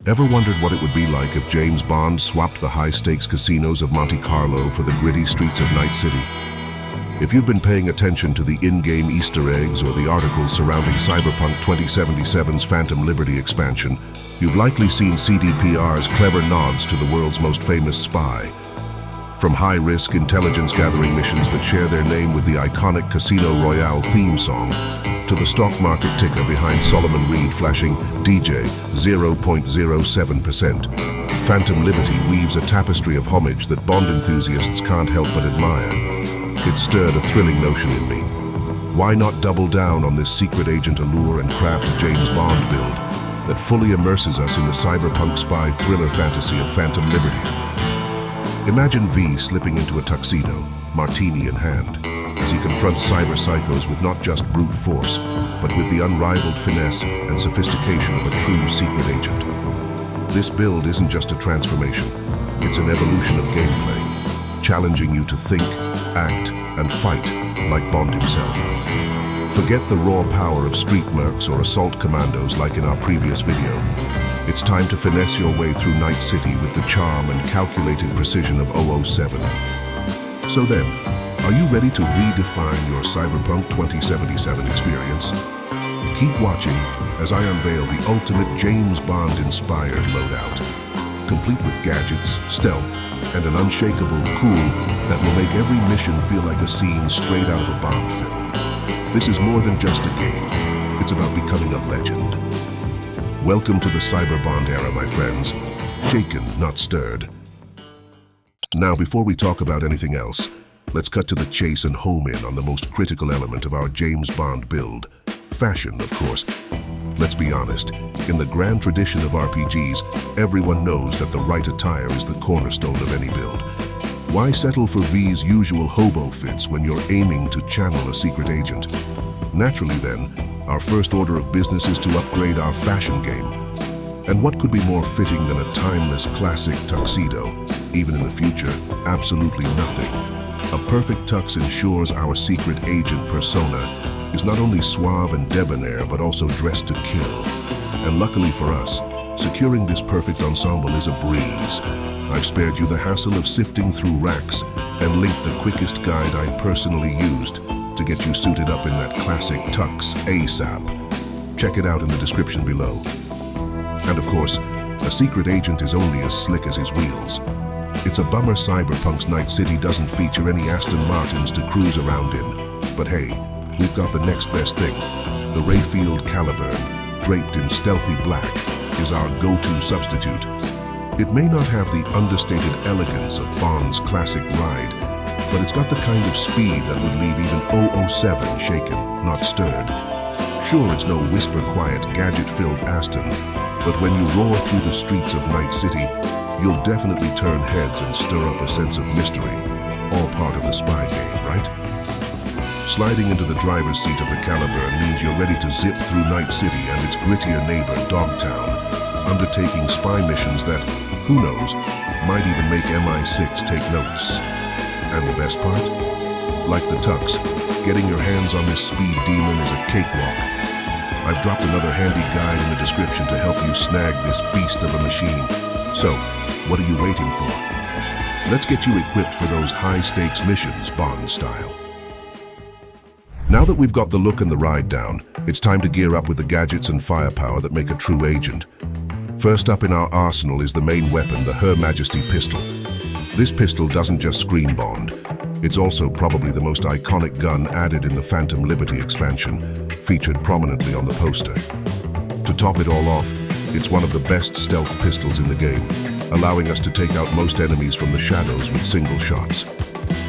Ever wondered what it would be like if James Bond swapped the high-stakes casinos of Monte Carlo for the gritty streets of Night City? If you've been paying attention to the in-game Easter eggs or the articles surrounding Cyberpunk 2077's Phantom Liberty expansion, you've likely seen CDPR's clever nods to the world's most famous spy. From high-risk intelligence-gathering missions that share their name with the iconic Casino Royale theme song, to the stock market ticker behind Solomon Reed flashing DJ 0.07%, Phantom Liberty weaves a tapestry of homage that Bond enthusiasts can't help but admire. It stirred a thrilling notion in me. Why not double down on this secret agent allure and craft a James Bond build that fully immerses us in the cyberpunk spy thriller fantasy of Phantom Liberty? Imagine V slipping into a tuxedo, martini in hand, as he confronts cyber psychos with not just brute force, but with the unrivaled finesse and sophistication of a true secret agent. This build isn't just a transformation, it's an evolution of gameplay, challenging you to think, act, and fight like Bond himself. Forget the raw power of street mercs or assault commandos like in our previous video. It's time to finesse your way through Night City with the charm and calculated precision of 007. So then, are you ready to redefine your Cyberpunk 2077 experience? Keep watching as I unveil the ultimate James Bond-inspired loadout, complete with gadgets, stealth, and an unshakable cool that will make every mission feel like a scene straight out of a Bond film. This is more than just a game. It's about becoming a legend. Welcome to the Cyber Bond era, my friends. Shaken, not stirred. Now, before we talk about anything else, let's cut to the chase and home in on the most critical element of our James Bond build. Fashion, of course. Let's be honest, in the grand tradition of RPGs, everyone knows that the right attire is the cornerstone of any build. Why settle for V's usual hobo fits when you're aiming to channel a secret agent? Naturally then, our first order of business is to upgrade our fashion game. And what could be more fitting than a timeless classic tuxedo? Even in the future, absolutely nothing. A perfect tux ensures our secret agent persona is not only suave and debonair, but also dressed to kill. And luckily for us, securing this perfect ensemble is a breeze. I've spared you the hassle of sifting through racks and linked the quickest guide I'd personally used to get you suited up in that classic tux ASAP. Check it out in the description below. And of course, a secret agent is only as slick as his wheels. It's a bummer Cyberpunk's Night City doesn't feature any Aston Martins to cruise around in. But hey, we've got the next best thing. The Rayfield Caliburn, draped in stealthy black, is our go-to substitute. It may not have the understated elegance of Bond's classic ride, but it's got the kind of speed that would leave even 007 shaken, not stirred. Sure, it's no whisper-quiet, gadget-filled Aston, but when you roar through the streets of Night City, you'll definitely turn heads and stir up a sense of mystery, all part of the spy game, right? Sliding into the driver's seat of the Caliburn means you're ready to zip through Night City and its grittier neighbor, Dogtown, undertaking spy missions that, who knows, might even make MI6 take notes. And the best part? Like the tux, getting your hands on this speed demon is a cakewalk. I've dropped another handy guide in the description to help you snag this beast of a machine. So, what are you waiting for? Let's get you equipped for those high-stakes missions, Bond style. Now that we've got the look and the ride down, it's time to gear up with the gadgets and firepower that make a true agent. First up in our arsenal is the main weapon, the Her Majesty pistol. This pistol doesn't just scream Bond. It's also probably the most iconic gun added in the Phantom Liberty expansion, featured prominently on the poster. To top it all off, it's one of the best stealth pistols in the game, allowing us to take out most enemies from the shadows with single shots.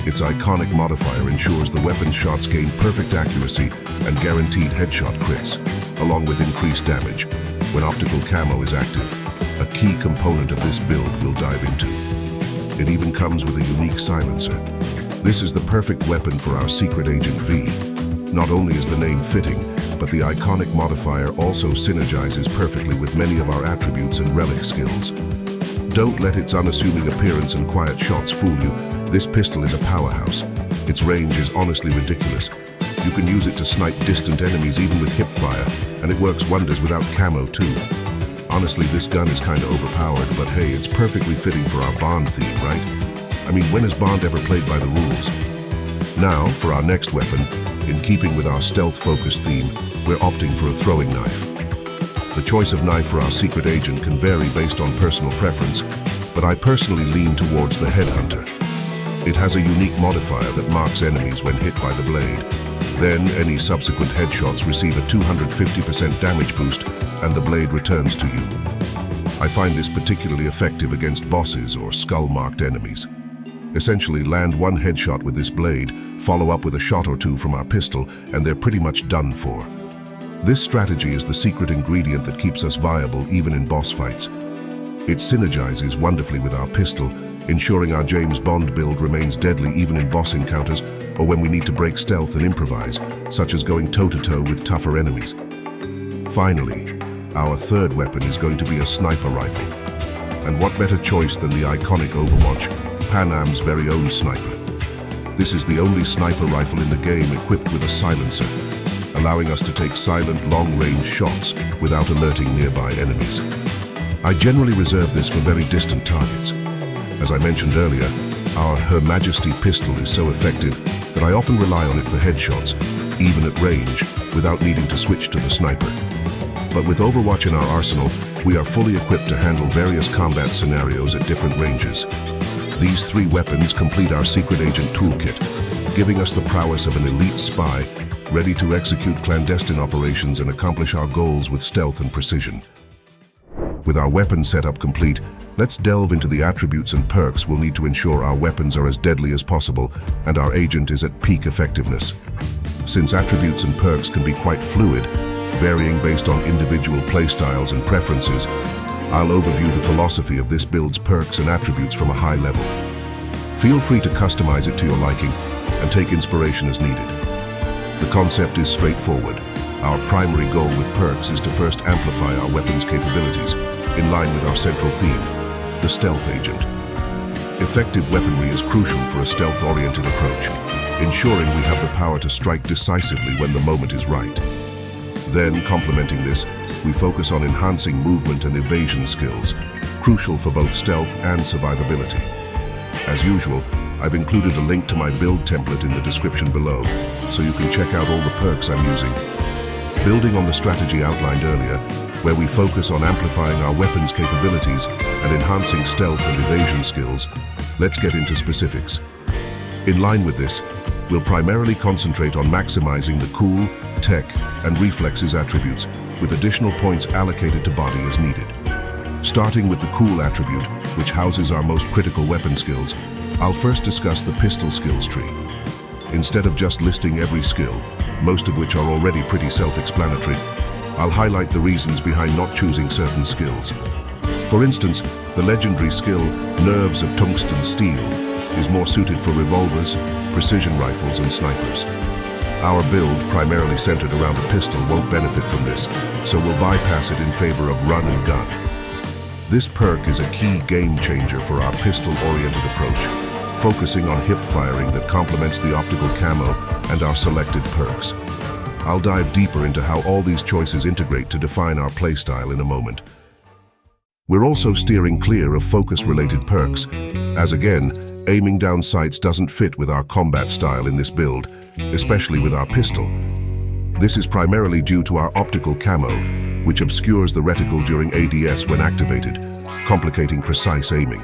Its iconic modifier ensures the weapon's shots gain perfect accuracy and guaranteed headshot crits, along with increased damage when optical camo is active, a key component of this build we'll dive into. It even comes with a unique silencer. This is the perfect weapon for our secret agent V. Not only is the name fitting, but the iconic modifier also synergizes perfectly with many of our attributes and relic skills. Don't let its unassuming appearance and quiet shots fool you. This pistol is a powerhouse. Its range is honestly ridiculous. You can use it to snipe distant enemies even with hip fire, and it works wonders without camo too. Honestly, this gun is kinda overpowered, but hey, it's perfectly fitting for our Bond theme, right? I mean, when has Bond ever played by the rules? Now, for our next weapon, in keeping with our stealth-focused theme, we're opting for a throwing knife. The choice of knife for our secret agent can vary based on personal preference, but I personally lean towards the headhunter. It has a unique modifier that marks enemies when hit by the blade. Then, any subsequent headshots receive a 250% damage boost, and the blade returns to you. I find this particularly effective against bosses or skull-marked enemies. Essentially, land one headshot with this blade, follow up with a shot or two from our pistol, and they're pretty much done for. This strategy is the secret ingredient that keeps us viable even in boss fights. It synergizes wonderfully with our pistol, ensuring our James Bond build remains deadly even in boss encounters or when we need to break stealth and improvise, such as going toe-to-toe with tougher enemies. Finally, our third weapon is going to be a sniper rifle. And what better choice than the iconic Overwatch, Pan Am's very own sniper. This is the only sniper rifle in the game equipped with a silencer, allowing us to take silent, long-range shots without alerting nearby enemies. I generally reserve this for very distant targets. As I mentioned earlier, our Her Majesty pistol is so effective that I often rely on it for headshots, even at range, without needing to switch to the sniper. But with Overwatch in our arsenal, we are fully equipped to handle various combat scenarios at different ranges. These three weapons complete our secret agent toolkit, giving us the prowess of an elite spy, ready to execute clandestine operations and accomplish our goals with stealth and precision. With our weapon setup complete, let's delve into the attributes and perks we'll need to ensure our weapons are as deadly as possible and our agent is at peak effectiveness. Since attributes and perks can be quite fluid, varying based on individual playstyles and preferences, I'll overview the philosophy of this build's perks and attributes from a high level. Feel free to customize it to your liking and take inspiration as needed. The concept is straightforward. Our primary goal with perks is to first amplify our weapon's capabilities, in line with our central theme, the stealth agent. Effective weaponry is crucial for a stealth-oriented approach, ensuring we have the power to strike decisively when the moment is right. Then, complementing this, we focus on enhancing movement and evasion skills, crucial for both stealth and survivability. As usual, I've included a link to my build template in the description below, so you can check out all the perks I'm using. Building on the strategy outlined earlier, where we focus on amplifying our weapons' capabilities and enhancing stealth and evasion skills, let's get into specifics. In line with this, we'll primarily concentrate on maximizing the cool, tech, and reflexes attributes, with additional points allocated to body as needed. Starting with the cool attribute, which houses our most critical weapon skills, I'll first discuss the pistol skills tree. Instead of just listing every skill, most of which are already pretty self-explanatory, I'll highlight the reasons behind not choosing certain skills. For instance, the legendary skill, Nerves of Tungsten Steel, is more suited for revolvers, precision rifles, and snipers. Our build, primarily centered around a pistol, won't benefit from this, so we'll bypass it in favor of run and gun. This perk is a key game changer for our pistol-oriented approach, focusing on hip firing that complements the optical camo and our selected perks. I'll dive deeper into how all these choices integrate to define our playstyle in a moment. We're also steering clear of focus-related perks, as again, aiming down sights doesn't fit with our combat style in this build, especially with our pistol. This is primarily due to our optical camo, which obscures the reticle during ADS when activated, complicating precise aiming.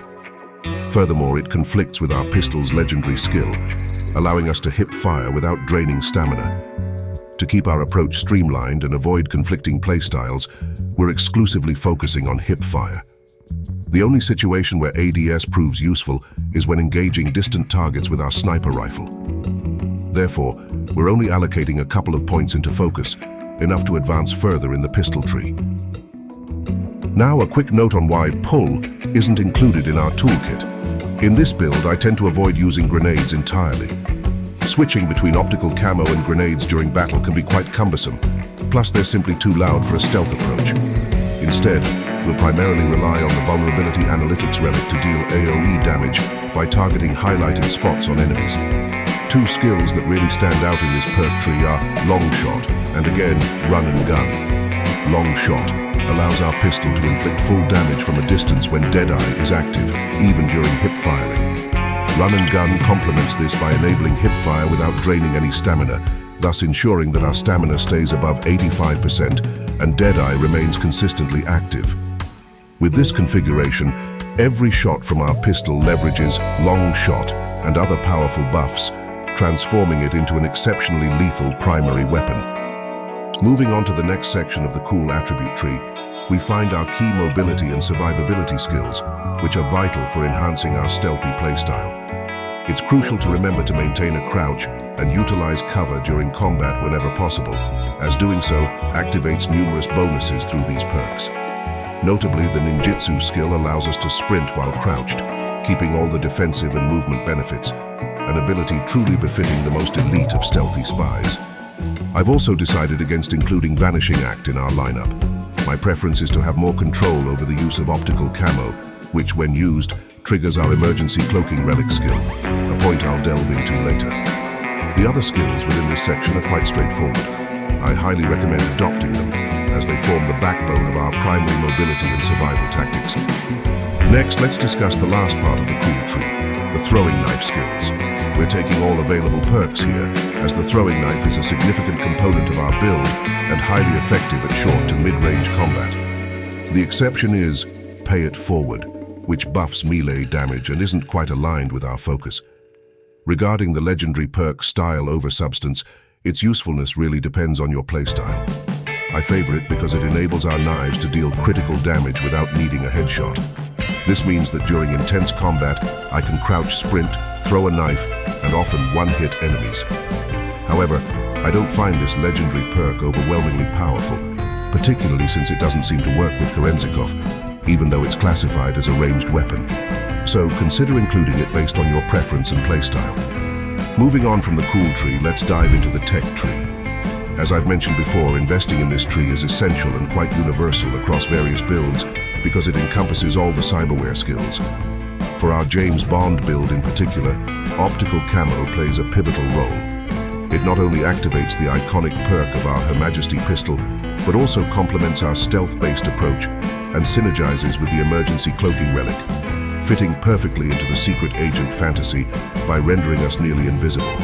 Furthermore, it conflicts with our pistol's legendary skill, allowing us to hip fire without draining stamina. To keep our approach streamlined and avoid conflicting playstyles, we're exclusively focusing on hip fire. The only situation where ADS proves useful is when engaging distant targets with our sniper rifle. Therefore, we're only allocating a couple of points into focus, enough to advance further in the pistol tree. Now, a quick note on why pull isn't included in our toolkit. In this build, I tend to avoid using grenades entirely. Switching between optical camo and grenades during battle can be quite cumbersome, plus they're simply too loud for a stealth approach. Instead, we'll primarily rely on the Vulnerability Analytics relic to deal AoE damage by targeting highlighted spots on enemies. Two skills that really stand out in this perk tree are Long Shot and again, Run and Gun. Long Shot, allows our pistol to inflict full damage from a distance when Deadeye is active, even during hip firing. Run and Gun complements this by enabling hip fire without draining any stamina, thus ensuring that our stamina stays above 85% and Deadeye remains consistently active. With this configuration, every shot from our pistol leverages Long Shot and other powerful buffs, transforming it into an exceptionally lethal primary weapon. Moving on to the next section of the cool attribute tree, we find our key mobility and survivability skills, which are vital for enhancing our stealthy playstyle. It's crucial to remember to maintain a crouch and utilize cover during combat whenever possible, as doing so activates numerous bonuses through these perks. Notably, the ninjutsu skill allows us to sprint while crouched, keeping all the defensive and movement benefits, an ability truly befitting the most elite of stealthy spies. I've also decided against including Vanishing Act in our lineup. My preference is to have more control over the use of optical camo, which, when used, triggers our emergency cloaking relic skill, a point I'll delve into later. The other skills within this section are quite straightforward. I highly recommend adopting them, as they form the backbone of our primary mobility and survival tactics. Next, let's discuss the last part of the cool tree, the throwing knife skills. We're taking all available perks here, as the throwing knife is a significant component of our build and highly effective at short to mid-range combat. The exception is Pay It Forward, which buffs melee damage and isn't quite aligned with our focus. Regarding the legendary perk Style over Substance, its usefulness really depends on your playstyle. I favor it because it enables our knives to deal critical damage without needing a headshot. This means that during intense combat, I can crouch sprint, throw a knife, and often one-hit enemies. However, I don't find this legendary perk overwhelmingly powerful, particularly since it doesn't seem to work with Kerenzikov, even though it's classified as a ranged weapon. So consider including it based on your preference and playstyle. Moving on from the cool tree, let's dive into the tech tree. As I've mentioned before, investing in this tree is essential and quite universal across various builds because it encompasses all the cyberware skills. For our James Bond build in particular, optical camo plays a pivotal role. It not only activates the iconic perk of our Her Majesty pistol, but also complements our stealth-based approach and synergizes with the emergency cloaking relic, fitting perfectly into the secret agent fantasy by rendering us nearly invisible.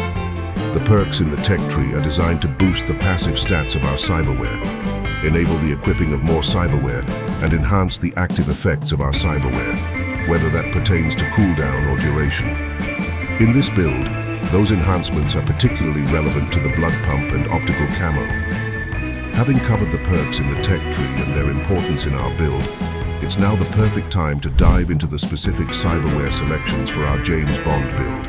The perks in the tech tree are designed to boost the passive stats of our cyberware, enable the equipping of more cyberware, and enhance the active effects of our cyberware, whether that pertains to cooldown or duration. In this build, those enhancements are particularly relevant to the blood pump and optical camo. Having covered the perks in the tech tree and their importance in our build, it's now the perfect time to dive into the specific cyberware selections for our James Bond build.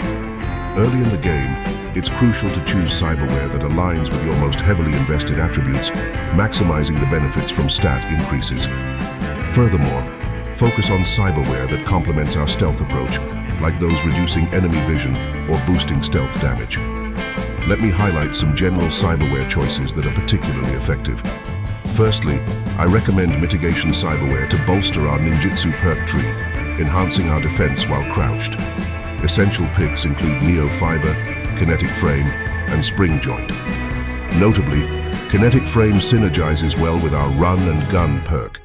Early in the game, it's crucial to choose cyberware that aligns with your most heavily invested attributes, maximizing the benefits from stat increases. Furthermore, focus on cyberware that complements our stealth approach, like those reducing enemy vision or boosting stealth damage. Let me highlight some general cyberware choices that are particularly effective. Firstly, I recommend mitigation cyberware to bolster our ninjutsu perk tree, enhancing our defense while crouched. Essential picks include Neo Fiber, Kinetic Frame, and Spring Joint. Notably, Kinetic Frame synergizes well with our Run and Gun perk,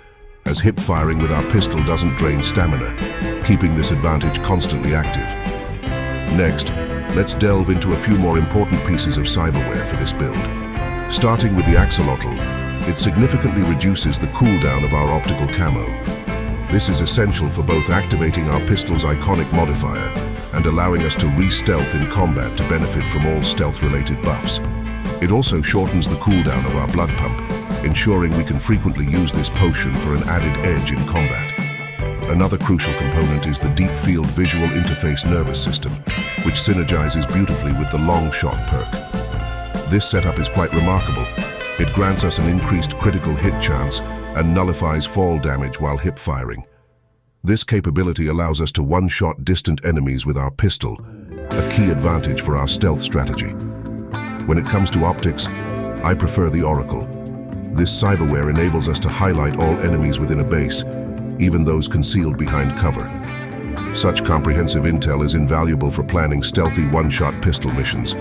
as hip firing with our pistol doesn't drain stamina, keeping this advantage constantly active. Next, let's delve into a few more important pieces of cyberware for this build. Starting with the axolotl, it significantly reduces the cooldown of our optical camo. This is essential for both activating our pistol's iconic modifier and allowing us to re-stealth in combat to benefit from all stealth-related buffs. It also shortens the cooldown of our blood pump, ensuring we can frequently use this potion for an added edge in combat. Another crucial component is the Deep Field Visual Interface Nervous System, which synergizes beautifully with the Long Shot perk. This setup is quite remarkable. It grants us an increased critical hit chance and nullifies fall damage while hip firing. This capability allows us to one-shot distant enemies with our pistol, a key advantage for our stealth strategy. When it comes to optics, I prefer the Oracle. This cyberware enables us to highlight all enemies within a base, even those concealed behind cover. Such comprehensive intel is invaluable for planning stealthy one-shot pistol missions.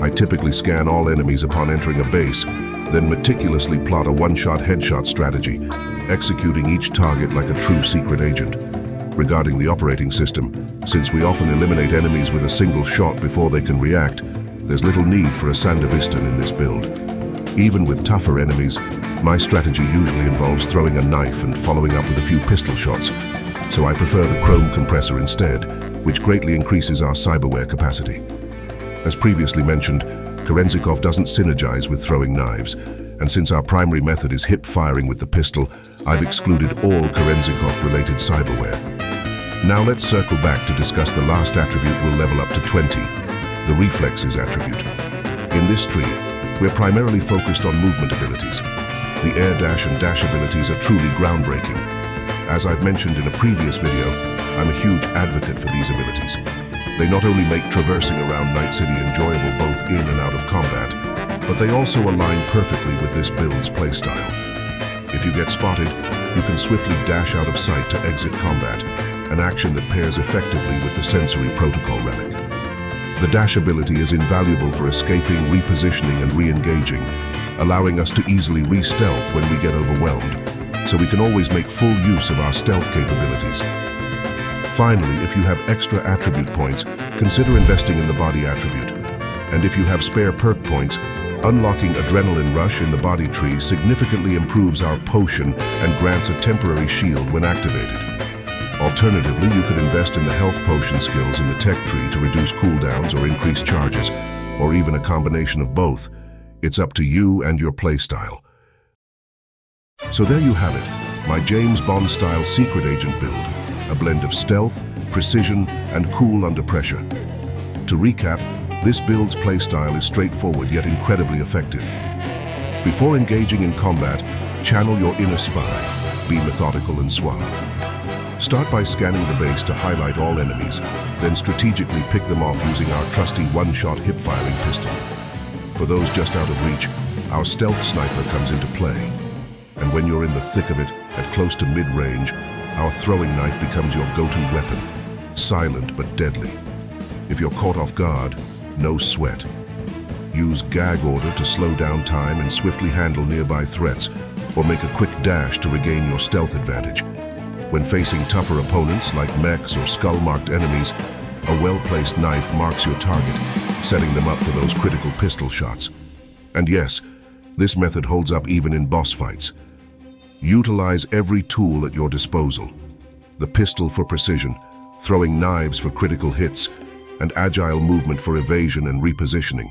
I typically scan all enemies upon entering a base, then meticulously plot a one-shot headshot strategy, executing each target like a true secret agent. Regarding the operating system, since we often eliminate enemies with a single shot before they can react, there's little need for a Sandevistan in this build. Even with tougher enemies, my strategy usually involves throwing a knife and following up with a few pistol shots, so I prefer the chrome compressor instead, which greatly increases our cyberware capacity. As previously mentioned, Kerenzikov doesn't synergize with throwing knives, and since our primary method is hip firing with the pistol, I've excluded all Kerenzikov-related cyberware. Now let's circle back to discuss the last attribute we'll level up to 20, the Reflexes attribute. In this tree, we're primarily focused on movement abilities. The air dash and dash abilities are truly groundbreaking. As I've mentioned in a previous video, I'm a huge advocate for these abilities. They not only make traversing around Night City enjoyable both in and out of combat, but they also align perfectly with this build's playstyle. If you get spotted, you can swiftly dash out of sight to exit combat, an action that pairs effectively with the sensory protocol relic. The dash ability is invaluable for escaping, repositioning, and re-engaging, allowing us to easily re-stealth when we get overwhelmed, so we can always make full use of our stealth capabilities. Finally, if you have extra attribute points, consider investing in the body attribute. And if you have spare perk points, unlocking Adrenaline Rush in the body tree significantly improves our potion and grants a temporary shield when activated. Alternatively, you could invest in the health potion skills in the tech tree to reduce cooldowns or increase charges, or even a combination of both. It's up to you and your playstyle. So there you have it, my James Bond-style secret agent build, a blend of stealth, precision, and cool under pressure. To recap, this build's playstyle is straightforward yet incredibly effective. Before engaging in combat, channel your inner spy, be methodical and suave. Start by scanning the base to highlight all enemies, then strategically pick them off using our trusty one-shot hip-firing pistol. For those just out of reach, our stealth sniper comes into play. And when you're in the thick of it, at close to mid-range, our throwing knife becomes your go-to weapon, silent but deadly. If you're caught off guard, no sweat. Use gag order to slow down time and swiftly handle nearby threats, or make a quick dash to regain your stealth advantage. When facing tougher opponents like mechs or skull-marked enemies, a well-placed knife marks your target, setting them up for those critical pistol shots. And yes, this method holds up even in boss fights. Utilize every tool at your disposal. The pistol for precision, throwing knives for critical hits, and agile movement for evasion and repositioning.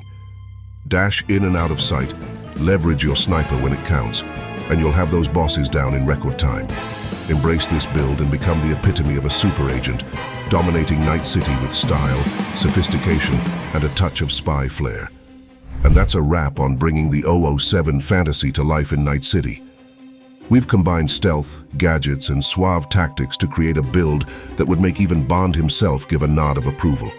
Dash in and out of sight, leverage your sniper when it counts, and you'll have those bosses down in record time. Embrace this build and become the epitome of a super agent, dominating Night City with style, sophistication, and a touch of spy flair. And that's a wrap on bringing the 007 fantasy to life in Night City. We've combined stealth, gadgets, and suave tactics to create a build that would make even Bond himself give a nod of approval.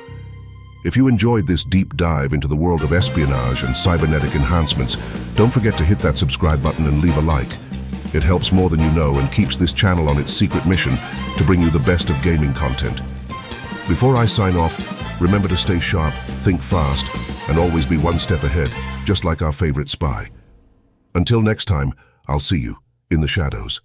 If you enjoyed this deep dive into the world of espionage and cybernetic enhancements, don't forget to hit that subscribe button and leave a like. It helps more than you know and keeps this channel on its secret mission to bring you the best of gaming content. Before I sign off, remember to stay sharp, think fast, and always be one step ahead, just like our favorite spy. Until next time, I'll see you in the shadows.